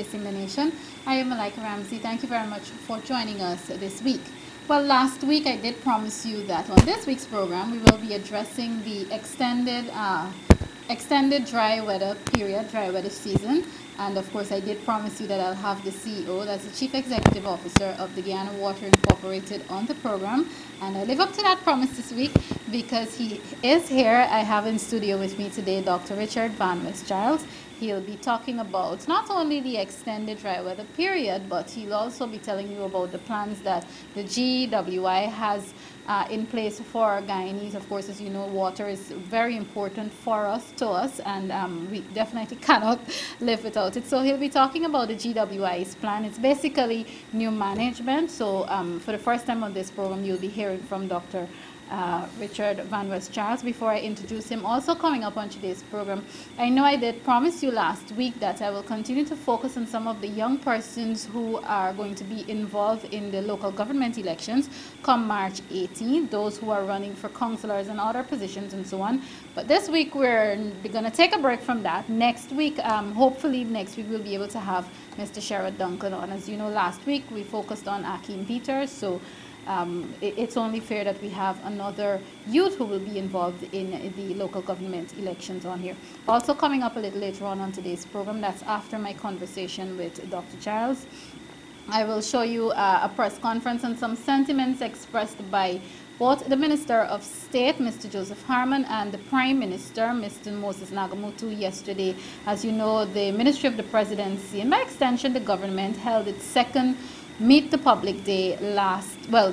Facing the Nation. I am Malika Ramsey. Thank you very much for joining us this week. Well, last week I did promise you that on this week's program we will be addressing the extended dry weather period, dry weather season. And of course, I did promise you that I'll have the CEO, that's the Chief Executive Officer of the Guyana Water Incorporated, on the program. And I live up to that promise this week because he is here. I have in studio with me today Dr. Richard Vanwest Charles. He'll be talking about not only the extended dry weather period, but he'll also be telling you about the plans that the GWI has in place for Guyanese. Of course, as you know, water is very important for us, and we definitely cannot live without it. So he'll be talking about the GWI's plan. It's basically new management. So for the first time on this program, you'll be hearing from Dr. Richard Vanwest Charles. Before I introduce him, also coming up on today's program, I know I did promise you last week that I will continue to focus on some of the young persons who are going to be involved in the local government elections come March 18, those who are running for councillors and other positions and so on. But this week we're going to take a break from that. Next week, hopefully next week we'll be able to have Mr. Sherrod Duncan on. As you know, last week we focused on Akeem Peters, so it's only fair that we have another youth who will be involved in the local government elections on here. Also coming up a little later on today's program, that's after my conversation with Dr. Charles, I will show you a press conference and some sentiments expressed by both the Minister of State, Mr. Joseph Harmon, and the Prime Minister, Mr. Moses Nagamutu, yesterday. As you know, the Ministry of the Presidency, and by extension the government, held its second Meet the Public Day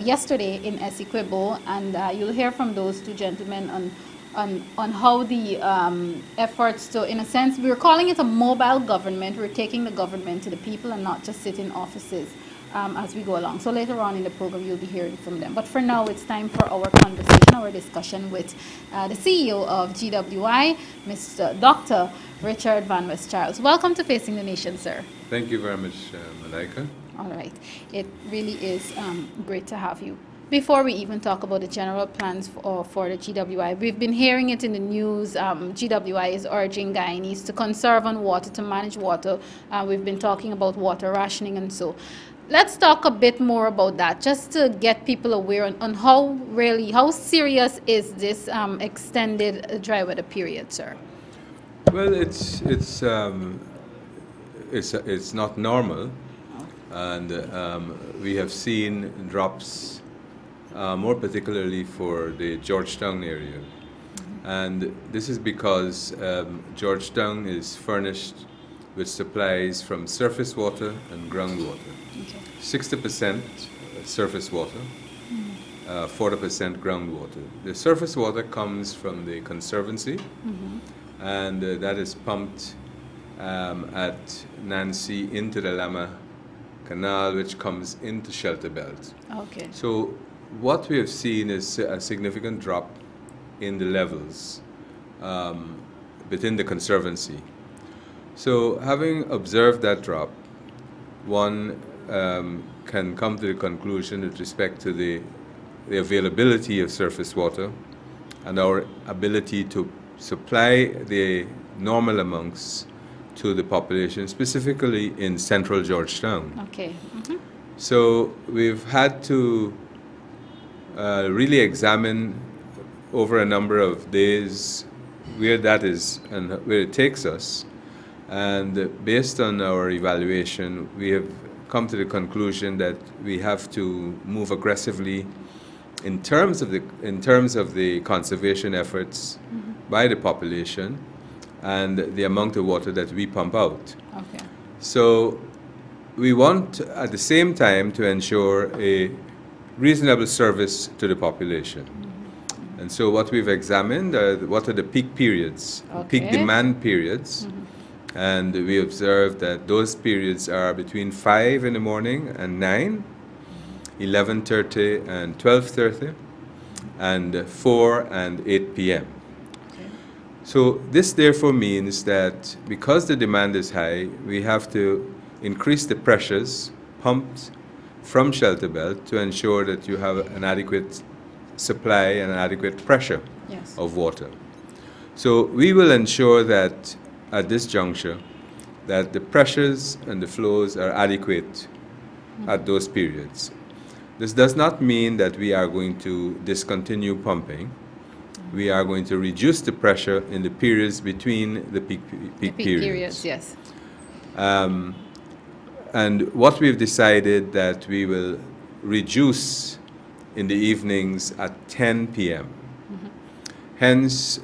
yesterday in Essequibo, and you'll hear from those two gentlemen on how the efforts to, in a sense, we're calling it a mobile government. We're taking the government to the people and not just sit in offices as we go along. So later on in the program, you'll be hearing from them. But for now, it's time for our conversation, our discussion with the CEO of GWI, Mr. Dr. Richard Vanwest Charles. Welcome to Facing the Nation, sir. Thank you very much, Malika. All right. It really is great to have you. Before we even talk about the general plans for the GWI, we've been hearing it in the news. GWI is urging Guyanese to conserve on water, to manage water. We've been talking about water rationing and so. Let's talk a bit more about that, just to get people aware on how serious is this extended dry weather period, sir? Well, it's not normal. And we have seen drops, more particularly for the Georgetown area. And this is because Georgetown is furnished with supplies from surface water and groundwater. 60% surface water, 40% groundwater. The surface water comes from the Conservancy, and that is pumped at Nancy into the Lama Canal, which comes into Shelter Belt. Okay. So what we have seen is a significant drop in the levels within the Conservancy. So having observed that drop, one can come to the conclusion with respect to the availability of surface water and our ability to supply the normal amounts to the population, specifically in central Georgetown. Okay. So we've had to really examine over a number of days where that is and where it takes us. And based on our evaluation, we have come to the conclusion that we have to move aggressively in terms of the conservation efforts by the population and the amount of water that we pump out. Okay. So we want at the same time to ensure a reasonable service to the population. And so what we've examined are what are the peak periods, peak demand periods. And we observed that those periods are between 5 in the morning and 9, 11:30 and 12:30, and 4 and 8 p.m. So this therefore means that because the demand is high, we have to increase the pressures pumped from Shelter Belt to ensure that you have an adequate supply and an adequate pressure of water. So we will ensure that at this juncture that the pressures and the flows are adequate at those periods. This does not mean that we are going to discontinue pumping. We are going to reduce the pressure in the periods between the peak periods. Yes. And what we've decided that we will reduce in the evenings at 10 p.m. Hence,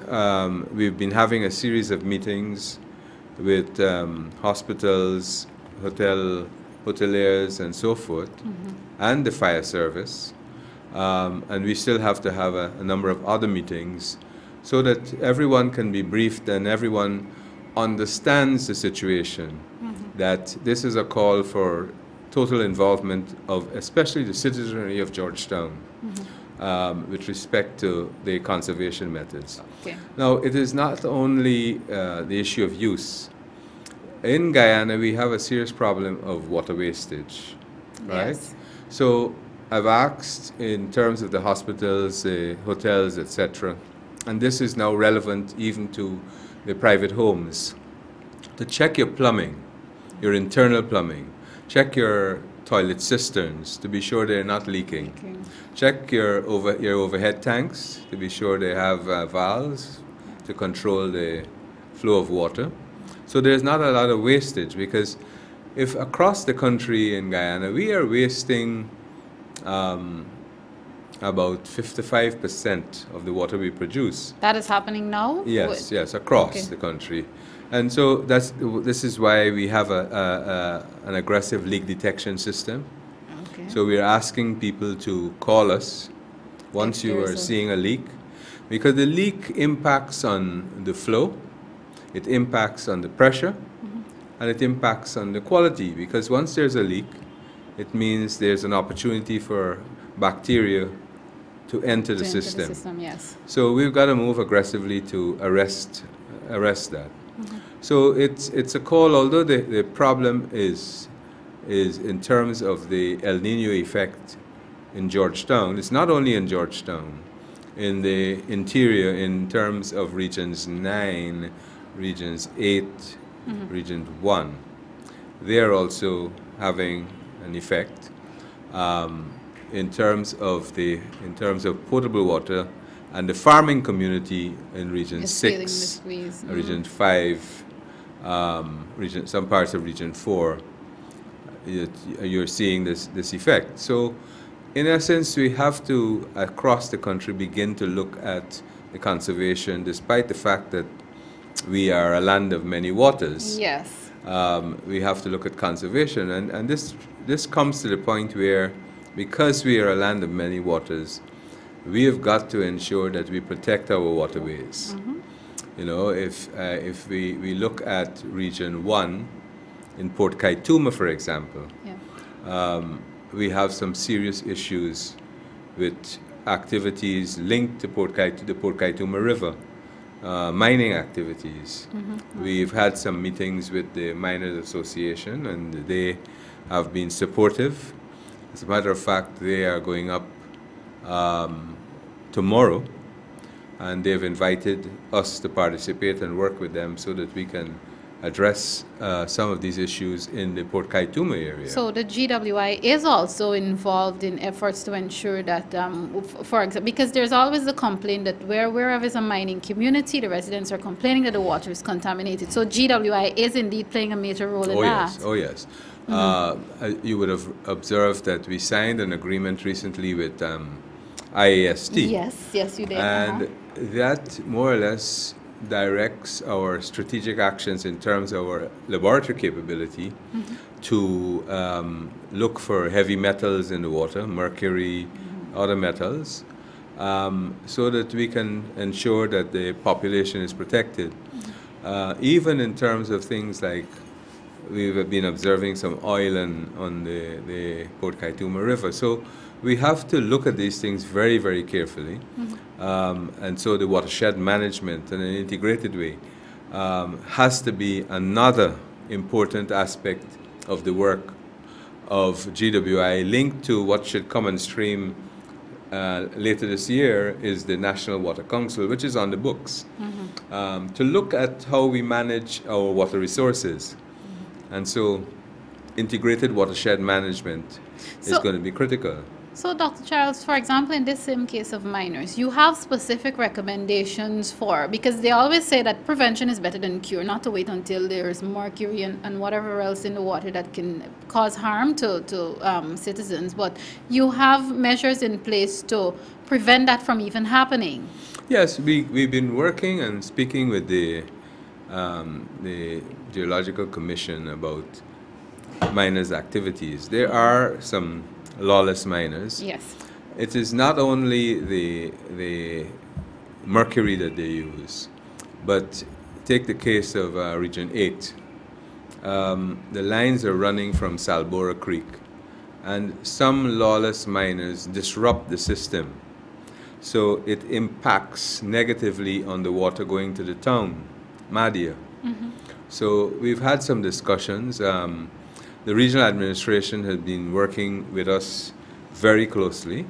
we've been having a series of meetings with hospitals, hoteliers, and so forth, and the fire service. And we still have to have a number of other meetings so that everyone can be briefed and everyone understands the situation, that this is a call for total involvement of especially the citizenry of Georgetown with respect to the conservation methods. Okay. Now, it is not only the issue of use. In Guyana, we have a serious problem of water wastage, right? Yes. So I've asked in terms of the hospitals, the hotels, etc., and this is now relevant even to the private homes, to check your plumbing, your internal plumbing. Check your toilet cisterns to be sure they're not leaking. Okay. Check your overhead tanks to be sure they have valves to control the flow of water. So there's not a lot of wastage, because if across the country in Guyana we are wasting about 55% of the water we produce. That is happening now? Yes, yes, across the country. And so this is why we have an aggressive leak detection system. Okay. So we're asking people to call us once you are seeing a leak, because the leak impacts on the flow, it impacts on the pressure, and it impacts on the quality, because once there's a leak, it means there's an opportunity for bacteria to enter the system. Yes. So we've got to move aggressively to arrest that. So it's a call, although the problem is in terms of the El Nino effect in Georgetown. It's not only in Georgetown, in the interior, in terms of regions 9, regions 8, region 1. They're also having an effect in terms of potable water, and the farming community in region 6, region 5, some parts of region 4. You're seeing this effect. So in essence, we have to, across the country, begin to look at the conservation, despite the fact that we are a land of many waters. Yes. We have to look at conservation, and this comes to the point where, because we are a land of many waters, we have got to ensure that we protect our waterways. You know, if we look at region 1 in Port Kaituma, for example, we have some serious issues with activities linked to the Port Kaituma River. Mining activities. We've had some meetings with the Miners Association, and they have been supportive. As a matter of fact, they are going up tomorrow, and they've invited us to participate and work with them so that we can address some of these issues in the Port Kaituma area. So the GWI is also involved in efforts to ensure that, for example, because there's always the complaint that wherever there's a mining community, the residents are complaining that the water is contaminated. So GWI is indeed playing a major role in that. Oh yes. You would have observed that we signed an agreement recently with IAST. Yes, you did. And that more or less directs our strategic actions in terms of our laboratory capability to look for heavy metals in the water, mercury, other metals, so that we can ensure that the population is protected. Even in terms of things like, we've been observing some oil on the Port Kaituma River. So we have to look at these things very, very carefully. And so the watershed management in an integrated way has to be another important aspect of the work of GWI, linked to what should come on stream later this year is the National Water Council, which is on the books, to look at how we manage our water resources. And so integrated watershed management is going to be critical. So, Dr. Charles, for example, in this same case of minors, you have specific recommendations for, because they always say that prevention is better than cure, not to wait until there's mercury and whatever else in the water that can cause harm to citizens, but you have measures in place to prevent that from even happening. Yes, we've been working and speaking with the Geological Commission about miners' activities. There are some lawless miners. Yes. It is not only the mercury that they use, but take the case of Region 8. The lines are running from Salbora Creek, and some lawless miners disrupt the system. So it impacts negatively on the water going to the town, Madia. Mm-hmm. So we've had some discussions. The regional administration has been working with us very closely,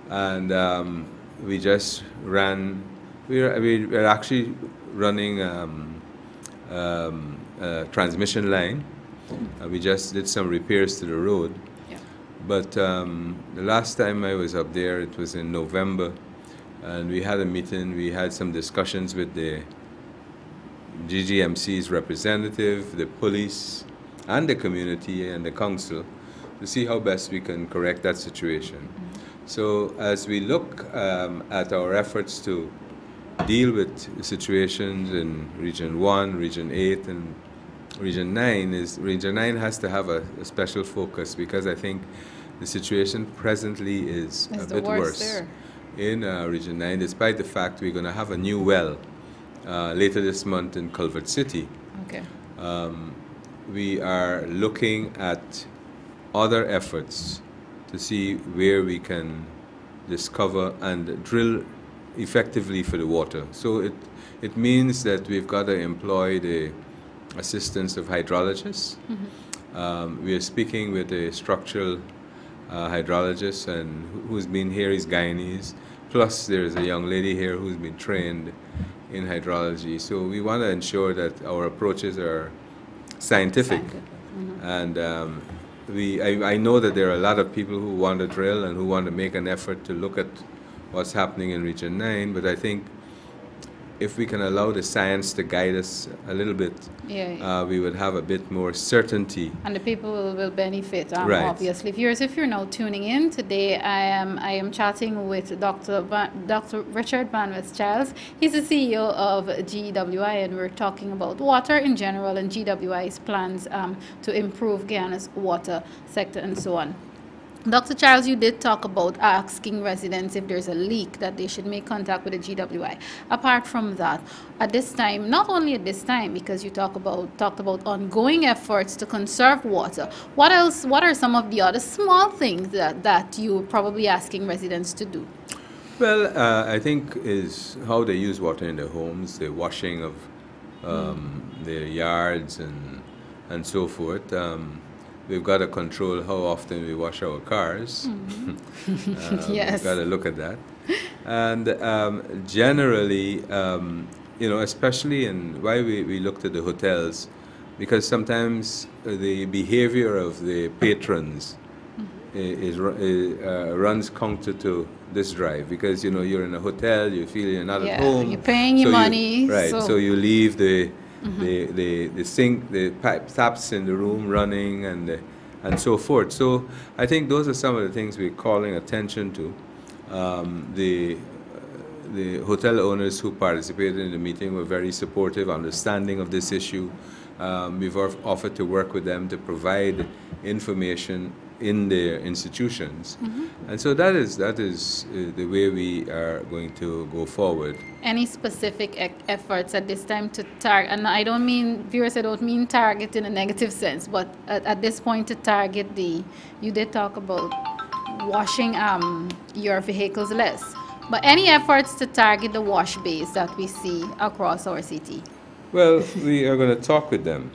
and we just ran. We're actually running a transmission line. We just did some repairs to the road. Yeah. But the last time I was up there, it was in November, and we had a meeting. We had some discussions with the GGMC's representative, the police, and the community and the council to see how best we can correct that situation. Mm-hmm. So as we look at our efforts to deal with situations in Region 1, Region 8, and Region 9, Region 9 has to have a special focus, because I think the situation presently is a bit worse in Region 9, despite the fact we're going to have a new well later this month in Culvert City. Okay. We are looking at other efforts to see where we can discover and drill effectively for the water. So it means that we've got to employ the assistance of hydrologists. Mm-hmm. We are speaking with a structural hydrologist, and who's been here is Guyanese. Plus there's a young lady here who's been trained in hydrology. So we want to ensure that our approaches are scientific. Mm-hmm. And I know that there are a lot of people who want to drill and who want to make an effort to look at what's happening in Region 9, but I think if we can allow the science to guide us a little bit, we would have a bit more certainty. And the people will benefit, right. Obviously. Viewers, if you're now tuning in, today I am chatting with Dr. Richard Vanwest Charles. He's the CEO of GWI, and we're talking about water in general and GWI's plans to improve Guyana's water sector and so on. Dr. Charles, you did talk about asking residents if there's a leak that they should make contact with the GWI. Apart from that, at this time, not only at this time, because you talked about ongoing efforts to conserve water, what else? What are some of the other small things that you're probably asking residents to do? Well, I think is how they use water in their homes, the washing of their yards and so forth. We've got to control how often we wash our cars. Mm-hmm. Yes. We've got to look at that. And generally, especially in why we looked at the hotels, because sometimes the behavior of the patrons runs counter to this drive, because you're in a hotel, you feel you're not at home. You're paying your money. So you leave the sink, the taps in the room running, and so forth. So I think those are some of the things we're calling attention to. The hotel owners who participated in the meeting were very supportive, understanding of this issue. We've offered to work with them to provide information in their institutions. Mm-hmm. And so that is the way we are going to go forward. Any specific efforts at this time to target, and I don't mean, viewers, I don't mean target in a negative sense, but at this point to target you did talk about washing your vehicles less, but any efforts to target the wash bays that we see across our city? Well, we are going to talk with them.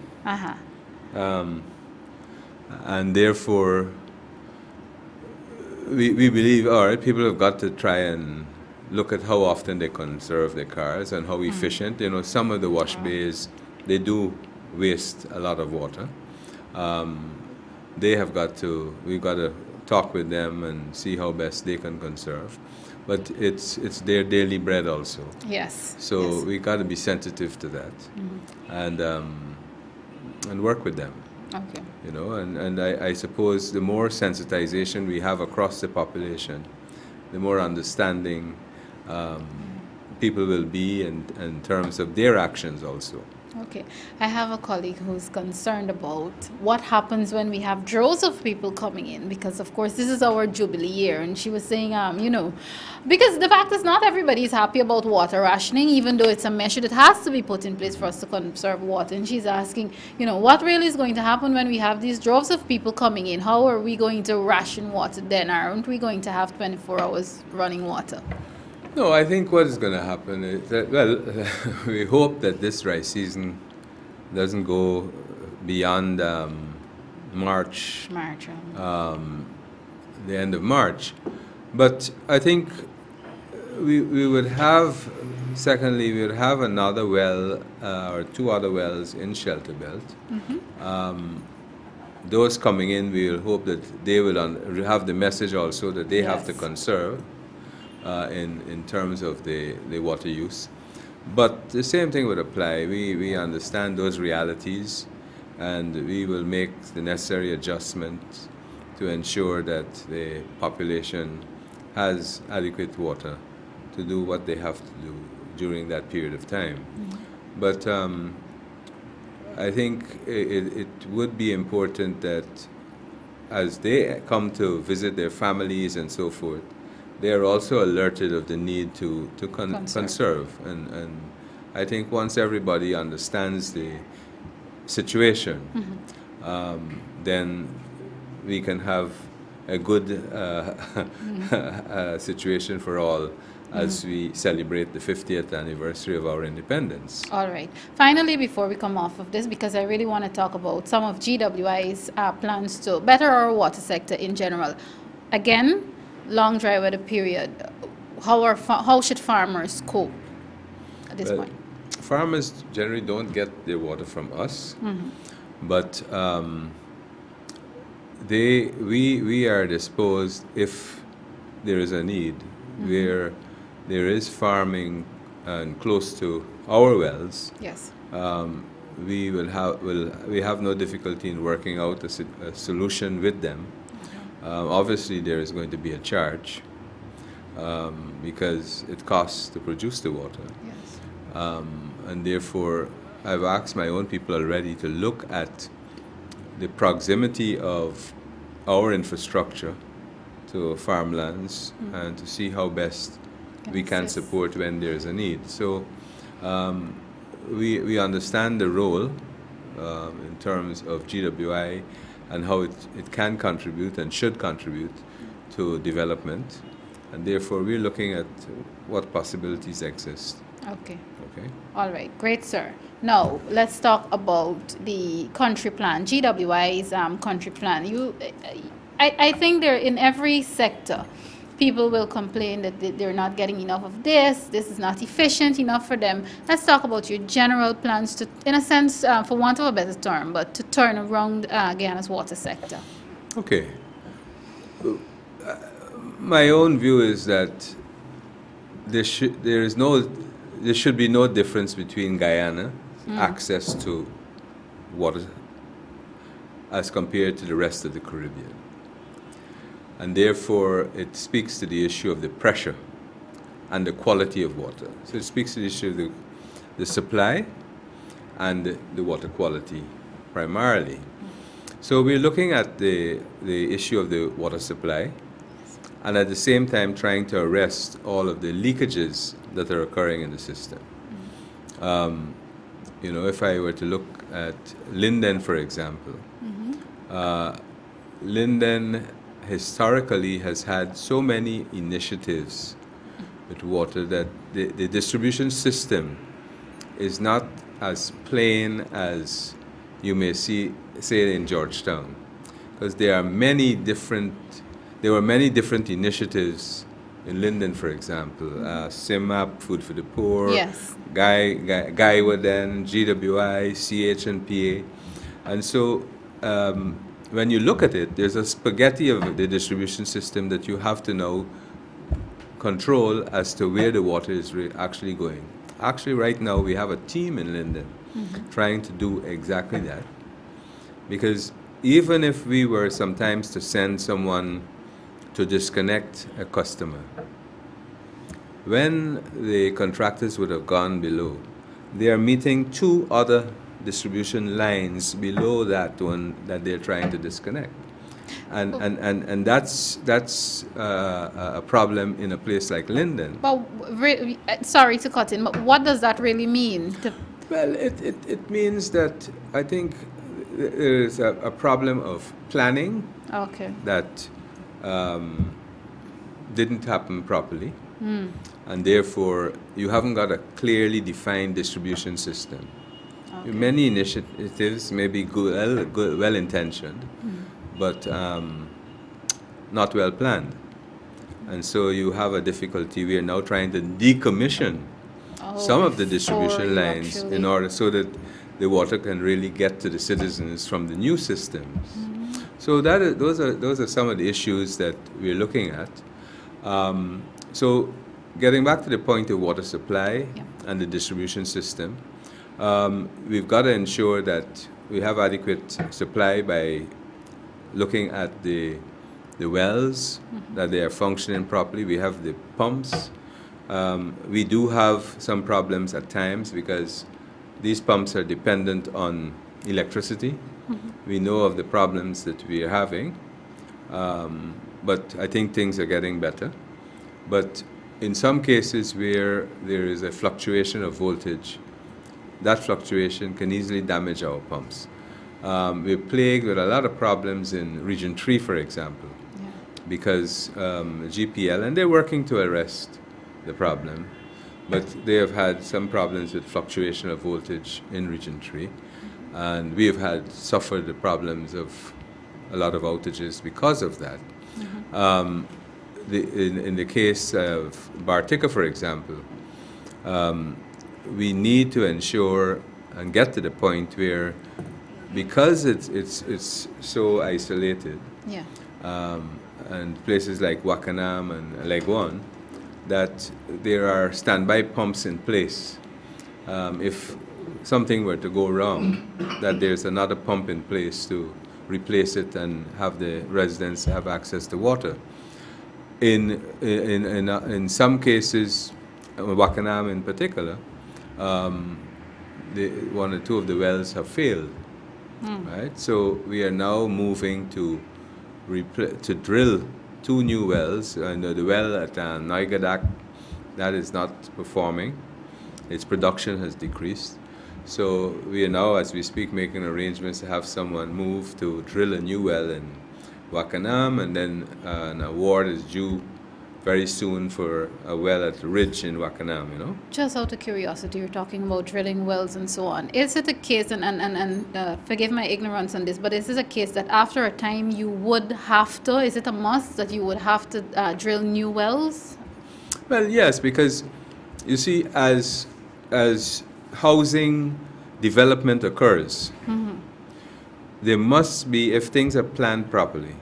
And therefore, we believe, all right, people have got to try and look at how often they conserve their cars and how efficient. Some of the wash bays, they do waste a lot of water. They have got to, we've got to talk with them and see how best they can conserve. But it's their daily bread also. Yes. So yes. we got to be sensitive to that, and work with them. Okay. You know, and I suppose the more sensitization we have across the population, the more understanding people will be in terms of their actions also. Okay. I have a colleague who's concerned about what happens when we have droves of people coming in, because of course this is our Jubilee year, and she was saying, you know, because the fact is not everybody is happy about water rationing, even though it's a measure that has to be put in place for us to conserve water. And she's asking, you know, what really is going to happen when we have these droves of people coming in? How are we going to ration water then? Aren't we going to have 24 hours running water? No, I think what is going to happen is that, well, we hope that this dry season doesn't go beyond March, the end of March. But I think we would have, secondly, we would have another well or two other wells in Shelter Belt. Those coming in, we will hope that they will have the message also that they have to conserve. In terms of the water use. But the same thing would apply. We understand those realities, and we will make the necessary adjustments to ensure that the population has adequate water to do what they have to do during that period of time. But I think it would be important that as they come to visit their families and so forth, they are also alerted of the need to conserve. And I think once everybody understands the situation, then we can have a good situation for all as we celebrate the 50th anniversary of our independence. All right. Finally, before we come off of this, because I really want to talk about some of GWI's plans to better our water sector in general. Again, long dry weather period, how should farmers cope at this point? Farmers generally don't get their water from us, but we are disposed, if there is a need, where there is farming and close to our wells. Yes. We have no difficulty in working out a solution with them. Obviously, there is going to be a charge because it costs to produce the water. Yes. And therefore, I've asked my own people already to look at the proximity of our infrastructure to farmlands and to see how best we can support when there's a need. So we understand the role in terms of GWI and how it can contribute and should contribute to development. And therefore, we're looking at what possibilities exist. Okay. Okay. All right. Great, sir. Now, let's talk about the country plan, GWI's country plan. I think they're in every sector. People will complain that they're not getting enough of this is not efficient enough for them. Let's talk about your general plans to, in a sense, for want of a better term, but to turn around Guyana's water sector. Okay. My own view is that there should be no difference between Guyana access to water as compared to the rest of the Caribbean. And therefore, it speaks to the issue of the pressure and the quality of water. So it speaks to the issue of the supply and the water quality primarily. So we're looking at the issue of the water supply, and at the same time trying to arrest all of the leakages that are occurring in the system. You know, if I were to look at Linden, for example, Linden historically has had so many initiatives with water that the distribution system is not as plain as you may say in Georgetown, because there were many different initiatives in Linden, for example, CIMAP, Food for the Poor, yes. Guyana, GWI, CH&PA, and so when you look at it, there's a spaghetti of the distribution system that you have to now control as to where the water is actually going. Actually, right now, we have a team in Linden trying to do exactly that. Because even if we were sometimes to send someone to disconnect a customer, when the contractors would have gone below, they are meeting 2 other distribution lines below that one that they're trying to disconnect. And that's a problem in a place like Linden. But sorry to cut in, but what does that really mean? Well, it means that I think there is a problem of planning that didn't happen properly. And therefore, you haven't got a clearly defined distribution system. Okay. Many initiatives may be well-intentioned, but not well planned. And so you have a difficulty. We are now trying to decommission some of the distribution lines in order so that the water can really get to the citizens from the new systems. So those are some of the issues that we're looking at. So getting back to the point of water supply and the distribution system, we've got to ensure that we have adequate supply by looking at the wells, that they are functioning properly. We have the pumps. We do have some problems at times because these pumps are dependent on electricity. We know of the problems that we are having, but I think things are getting better. But in some cases where there is a fluctuation of voltage, that fluctuation can easily damage our pumps. We're plagued with a lot of problems in Region 3, for example, because GPL, and they're working to arrest the problem, but they have had some problems with fluctuation of voltage in Region 3, and we have suffered the problems of a lot of outages because of that. In the case of Bartica, for example, we need to ensure and get to the point where, because it's so isolated, and places like Wakanam and Legwan, that there are standby pumps in place. If something were to go wrong, that there's another pump in place to replace it and have the residents have access to water. In some cases, Wakanam in particular, 1 or 2 of the wells have failed. Right, so we are now moving to drill 2 new wells, and the well at Noigadak, that is not performing. Its production has decreased. So we are now, as we speak, making arrangements to have someone move to drill a new well in Wakanam, and then an award is due very soon for a well at Ridge in Wakanam, you know. Just out of curiosity, you're talking about drilling wells and so on. Is it a case, and forgive my ignorance on this, but is it a case that after a time you would have to, is it a must that you would have to drill new wells? Well, yes, because you see, as housing development occurs, there must be, if things are planned properly,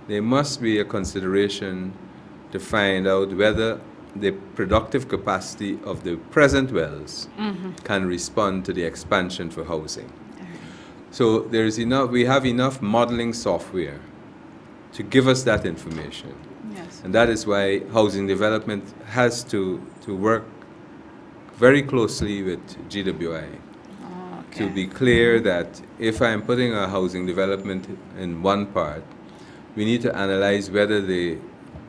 there must be a consideration to find out whether the productive capacity of the present wells can respond to the expansion for housing. So there is enough, we have enough modeling software to give us that information. And that is why housing development has to work very closely with GWI to be clear that if I'm putting a housing development in one part, we need to analyze whether the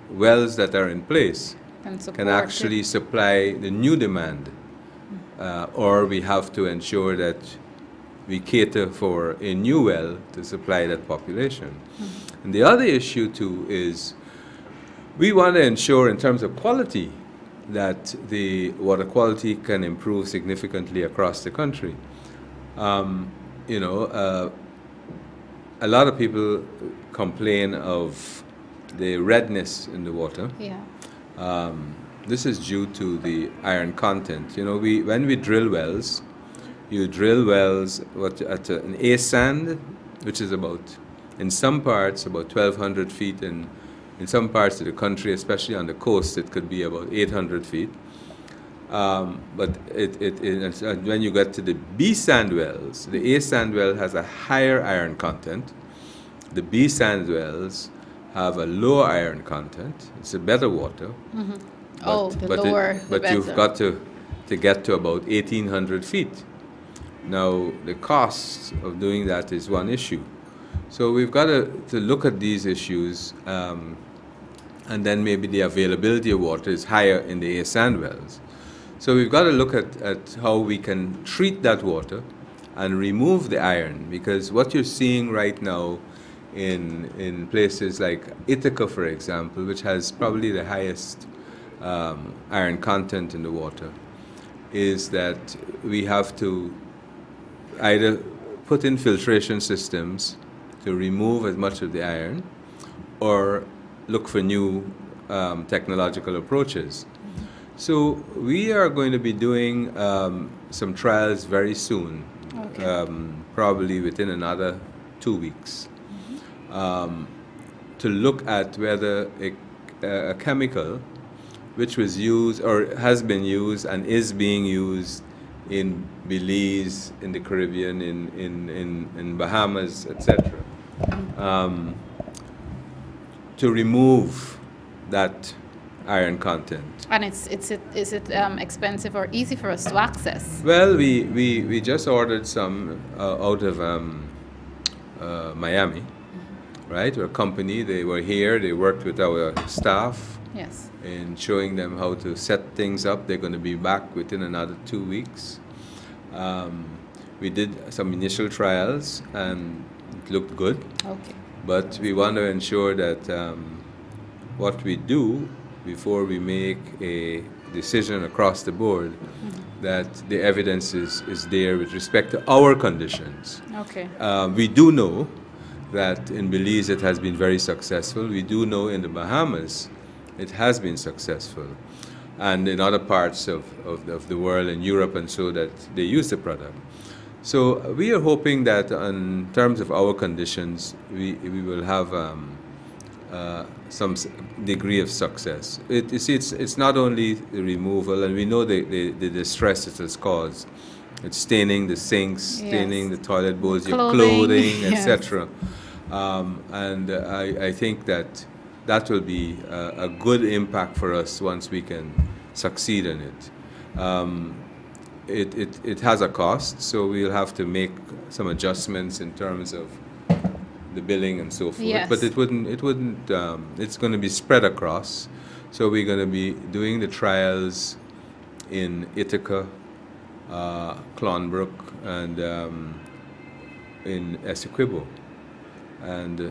wells that are in place can actually supply the new demand, or we have to ensure that we cater for a new well to supply that population. And the other issue too is we want to ensure in terms of quality that the water quality can improve significantly across the country. You know, a lot of people complain of the redness in the water. This is due to the iron content. You know, when we drill wells, you drill wells at an A sand which is about, in some parts, about 1,200 feet. In some parts of the country, especially on the coast, it could be about 800 feet. But when you get to the B sand wells, the A sand well has a higher iron content. The B sand wells have a lower iron content. It's a better water. Mm-hmm. But you've got to get to about 1,800 feet. Now, the cost of doing that is one issue. So we've got to look at these issues, and then maybe the availability of water is higher in the A sand wells. So we've got to look at how we can treat that water and remove the iron, because what you're seeing right now in places like Ithaca, for example, which has probably the highest iron content in the water, is that we have to either put in filtration systems to remove as much of the iron, or look for new technological approaches. So we are going to be doing some trials very soon, okay. Probably within another 2 weeks, to look at whether a chemical which was used or has been used and is being used in Belize, in the Caribbean, in Bahamas, etc., to remove that iron content. And is it expensive or easy for us to access? Well, we just ordered some out of Miami, right? We're a company. They were here. They worked with our staff. Yes. In showing them how to set things up. They're going to be back within another 2 weeks. We did some initial trials and it looked good. Okay. But we want to ensure that what we do before we make a decision across the board, that the evidence is there with respect to our conditions. Okay. We do know that in Belize it has been very successful. We do know in the Bahamas it has been successful, and in other parts of the world, in Europe and so, that they use the product. So we are hoping that in terms of our conditions, we will have some degree of success. You see, it's not only the removal, and we know the distress it has caused. It's staining the sinks, staining the toilet bowls, your clothing, etc. And I think that will be a good impact for us once we can succeed in it. It has a cost, so we'll have to make some adjustments in terms of the billing and so forth. Yes. But it wouldn't. It's going to be spread across. So we're going to be doing the trials in Ithaca, Clonbrook, and in Essequibo. And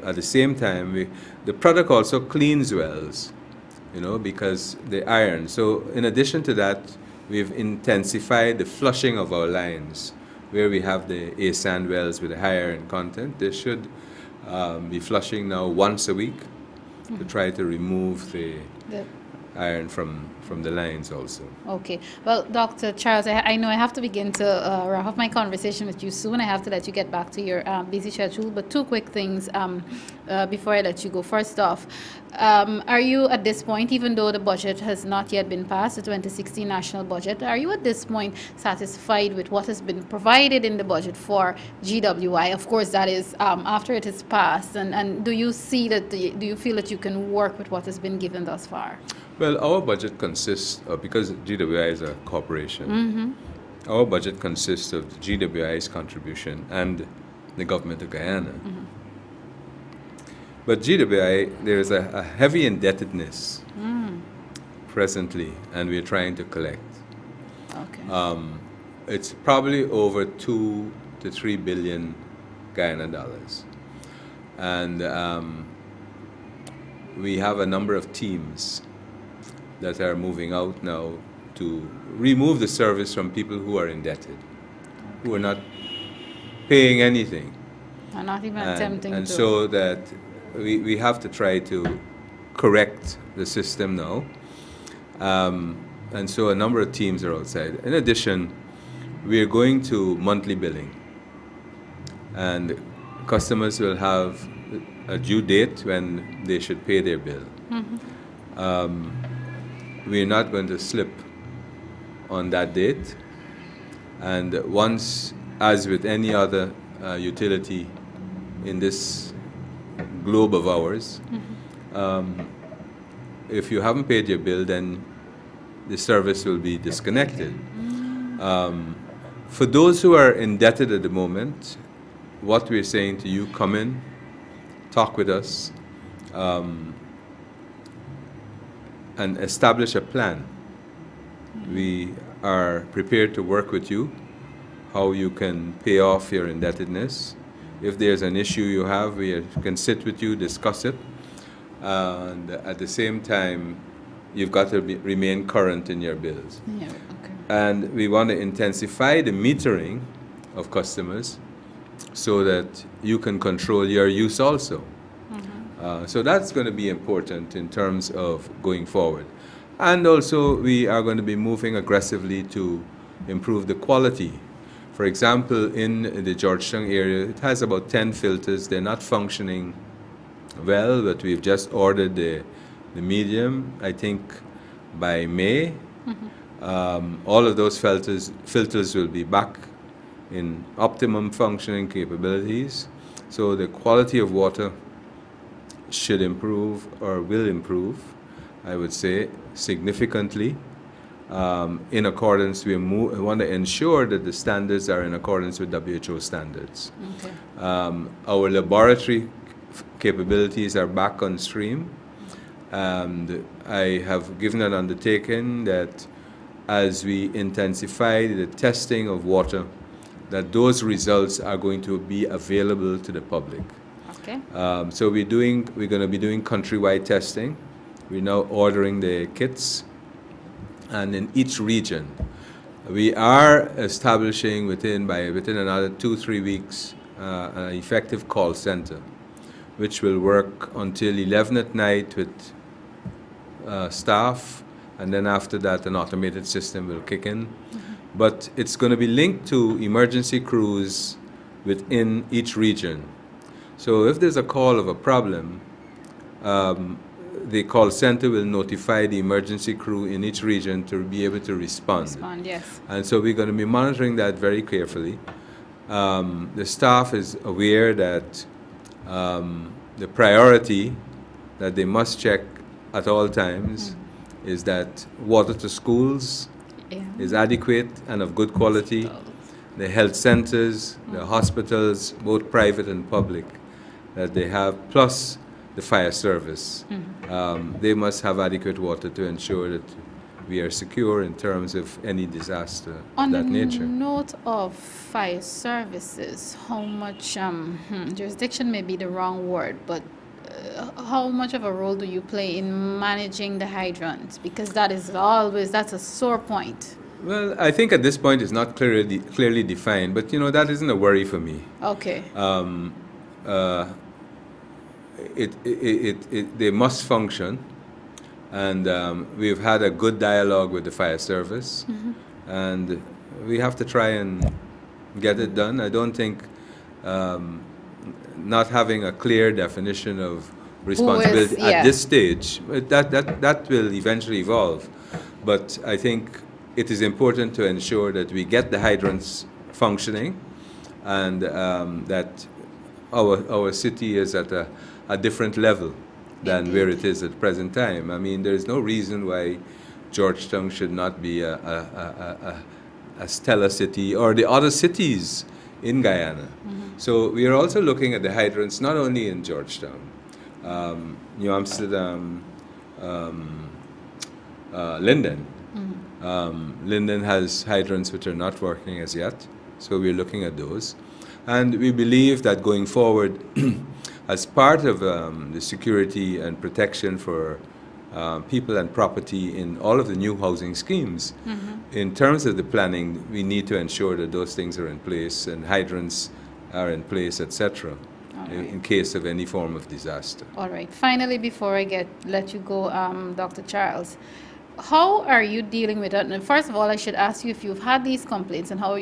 at the same time, the product also cleans wells, because the iron. So in addition to that, we've intensified the flushing of our lines. Where we have the A sand wells with a higher iron content, they should be flushing now once a week to try to remove the iron from the lines also. Okay. Well, Dr. Charles, I know I have to begin to wrap up my conversation with you soon. I have to let you get back to your busy schedule, but two quick things before I let you go. First off, are you at this point, even though the budget has not yet been passed, the 2016 national budget, are you at this point satisfied with what has been provided in the budget for GWI? Of course, that is after it is passed. And do you see that, do you feel that you can work with what has been given thus far? Well, our budget consists of, because GWI is a corporation, our budget consists of GWI's contribution and the government of Guyana. But GWI, there is a heavy indebtedness presently, and we're trying to collect. Okay. It's probably over 2 to 3 billion Guyana dollars. And we have a number of teams that are moving out now to remove the service from people who are indebted, who are not paying anything. And not even attempting to. And so that we have to try to correct the system now. And so a number of teams are outside. In addition, we are going to monthly billing. And customers will have a due date when they should pay their bill. We're not going to slip on that date. And once, as with any other utility in this globe of ours, if you haven't paid your bill, then the service will be disconnected. For those who are indebted at the moment, what we're saying to you, come in, talk with us, and establish a plan. We are prepared to work with you, how you can pay off your indebtedness. If there's an issue you have, we can sit with you, discuss it, and at the same time, you've got to remain current in your bills. Yeah, okay. And we want to intensify the metering of customers so that you can control your use also. So that's going to be important in terms of going forward. And also, we are going to be moving aggressively to improve the quality. For example, in the Georgetown area, it has about 10 filters. They're not functioning well, but we've just ordered the medium, I think, by May. All of those filters will be back in optimum functioning capabilities. So the quality of water should improve, or will improve, I would say, significantly. In accordance, we want to ensure that the standards are in accordance with WHO standards. Okay. Our laboratory capabilities are back on stream, and I have given an undertaking that as we intensify the testing of water, that those results are going to be available to the public. Okay. So we're going to be doing countrywide testing. We're now ordering the kits, and in each region, we are establishing within another 2-3 weeks an effective call center, which will work until 11 at night with staff, and then after that, an automated system will kick in. But it's going to be linked to emergency crews within each region. So if there's a call of a problem, the call center will notify the emergency crew in each region to be able to respond. Yes. And so we're going to be monitoring that very carefully. The staff is aware that the priority that they must check at all times is that water to schools is adequate and of good quality. The health centers, the hospitals, both private and public, that they have, plus the fire service. They must have adequate water to ensure that we are secure in terms of any disaster of that nature. On the note of fire services, how much, jurisdiction may be the wrong word, but how much of a role do you play in managing the hydrants? Because that's a sore point. Well, I think at this point it's not clearly defined, but that isn't a worry for me. Okay. They must function, and we've had a good dialogue with the fire service, and we have to try and get it done. I don't think not having a clear definition of responsibility at this stage, that will eventually evolve. But I think it is important to ensure that we get the hydrants functioning, and that our city is at a different level than where it is at the present time. I mean, there is no reason why Georgetown should not be a stellar city, or the other cities in Guyana. So we are also looking at the hydrants not only in Georgetown, New Amsterdam, Linden. Linden has hydrants which are not working as yet, so we're looking at those. And we believe that going forward, as part of the security and protection for people and property in all of the new housing schemes, in terms of the planning, we need to ensure that those things are in place and hydrants are in place, etc., in case of any form of disaster. All right. Finally, before I let you go, Dr. Charles, how are you dealing with it? And first of all, I should ask you if you've had these complaints and how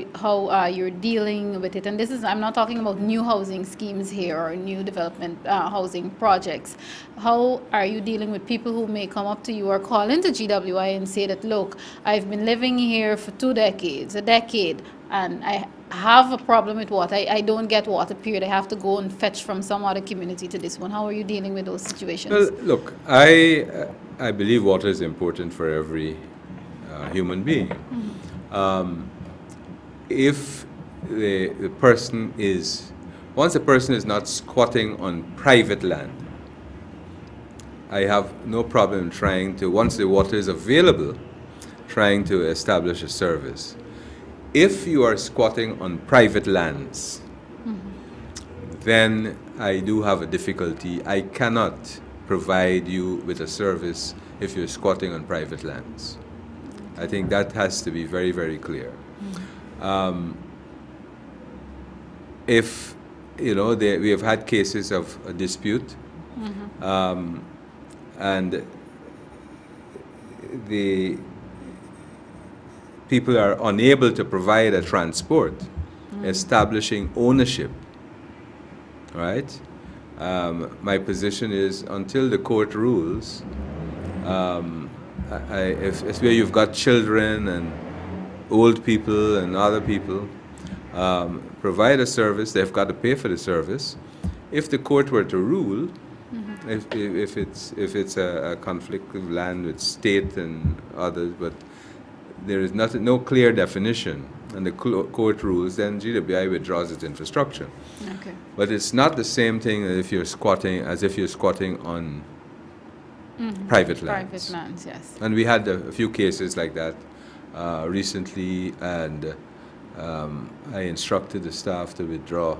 you're dealing with it. And this is, I'm not talking about new housing schemes here or new development housing projects. How are you dealing with people who may come up to you or call into GWI and say that, look, I've been living here for 2 decades, a decade, and I have a problem with water. I don't get water, period. I have to go and fetch from some other community to this one. How are you dealing with those situations? Well, look, I believe water is important for every human being. Mm-hmm. If the person is, once a person is not squatting on private land, I have no problem trying to, once the water is available, trying to establish a service. If you are squatting on private lands, then I do have a difficulty. I cannot provide you with a service if you're squatting on private lands. I think that has to be very, very clear. If, you know, we have had cases of a dispute, and the people are unable to provide a transport, establishing ownership, right? My position is until the court rules, if where you've got children and old people and other people, provide a service, they've got to pay for the service. If the court were to rule, if it's a conflict of land with state and others, but there is no clear definition, and the court rules, then GWI withdraws its infrastructure. Okay. But it's not the same thing as if you're squatting on private lands. Private lands, yes. And we had a few cases like that recently, and I instructed the staff to withdraw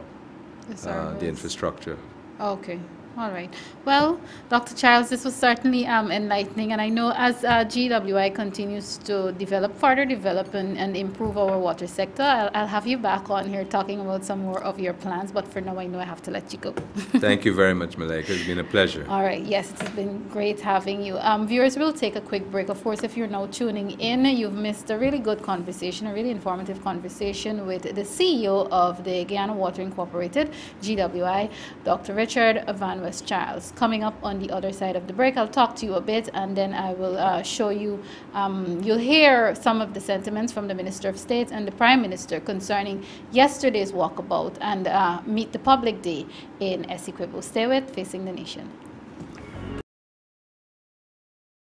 the infrastructure. Okay. All right. Well, Dr. Charles, this was certainly enlightening, and I know as GWI continues to further develop and improve our water sector, I'll have you back on here talking about some more of your plans, but for now I know I have to let you go. Thank you very much, Malika. It's been a pleasure. All right. Yes, it's been great having you. Viewers, we'll take a quick break. Of course, if you're now tuning in, you've missed a really good conversation, a really informative conversation with the CEO of the Guyana Water Incorporated, GWI, Dr. Richard Vanwest Charles. Coming up on the other side of the break, I'll talk to you a bit, and then I will show you, you'll hear some of the sentiments from the Minister of State and the Prime Minister concerning yesterday's walkabout and Meet the Public Day in Essequibo. Stay with Facing the Nation.